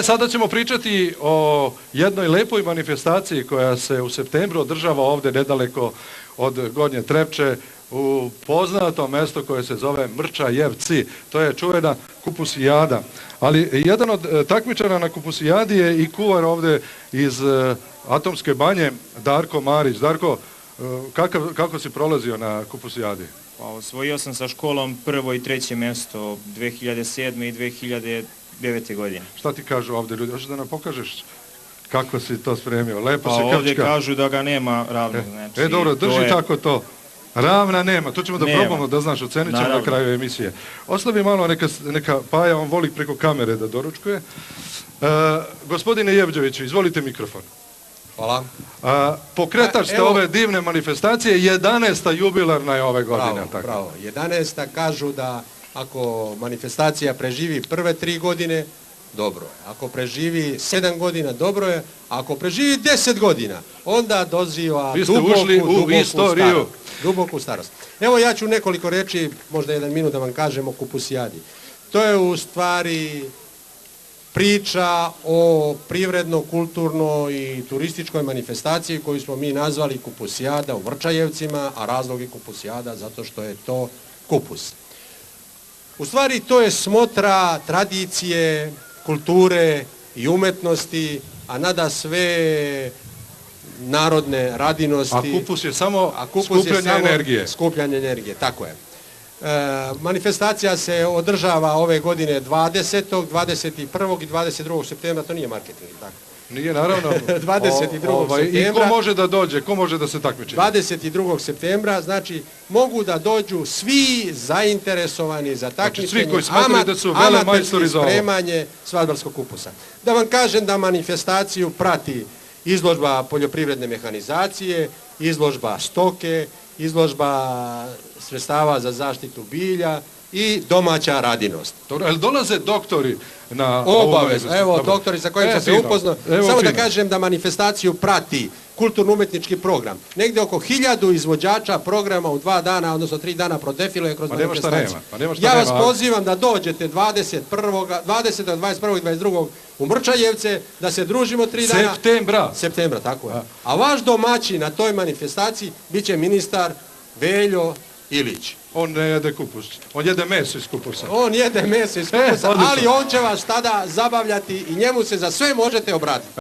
Sada ćemo pričati o jednoj lepoj manifestaciji koja se u septembru održava ovde nedaleko od Gornje Trepče u poznatom mesto koje se zove Mrčajevci. To je čuvena kupusijada. Ali jedan od takmičara na kupusijadi je i kuvar ovde iz Atomske banje, Darko Marić. Darko, kako si prolazio na kupusijadi? Pa, osvojio sam sa školom prvo i treće mesto 2007. i 2009. godine. Šta ti kažu ovde ljudi? Hoćeš da nam pokažeš kako si to spremio? Lepo se krčka. Pa ovde krčka. kažu da ga nema ravnog. Znači, dobro, drži tako to. Ravna nema, to ćemo da probamo, da znaš, ocenit ćemo na kraju emisije. Ostavi malo, neka Paja, on voli preko kamere da doručkuje. Gospodine Jevđeviću, izvolite mikrofon. Hvala. Pokretač ste ove divne manifestacije, 11. jubilarna je ove godine. Bravo. 11. kažu da ako manifestacija preživi prve 3 godine, dobro je. Ako preživi 7 godina, dobro je. Ako preživi 10 godina, onda doziva duboku starost. Evo ja ću nekoliko reči, možda 1 minut da vam kažem o kupusijadi. To je u stvari priča o privredno-kulturnoj i turističkoj manifestaciji koju smo mi nazvali kupusijada u Mrčajevcima, a razlog je kupusijada zato što je to kupus. U stvari to je smotra tradicije, kulture i umetnosti, a nada sve narodne radinosti. A kupus je samo skupljanje energije. Skupljanje energije, tako je. Manifestacija se održava ove godine 20., 21. i 22. septembra, to nije marketing, tako? Nije, naravno. 22. septembra. I ko može da dođe, ko može da se takmiči? 22. septembra, znači mogu da dođu svi zainteresovani za takmičenje, svi koji smatraju da su velemajstori za ovo. Spremanje svadbarskog kupusa. Da vam kažem da manifestaciju prati izložba poljoprivredne mehanizacije, izložba stoke, izložba sredstava za zaštitu bilja i domaća radinost. Ali dolaze doktori na obavezno? Evo, doktori sa kojim sam se upoznao. Samo da kažem da manifestaciju prati kulturno-umetnički program. Negde oko 1000 izvođača programa u 2 dana, odnosno 3 dana prodefiluje kroz manifestaciju. Ja vas pozivam da dođete 20., 21. i 22. u Mrčajevce, da se družimo 3 dana. Septembra, tako je. A vaš domaćin na toj manifestaciji bit će ministar Veljo Ilić. On ne jede kupus, on jede meso iz kupusa. On jede meso iz kupusa, ali on će vas tada zabavljati i njemu se za sve možete obratiti.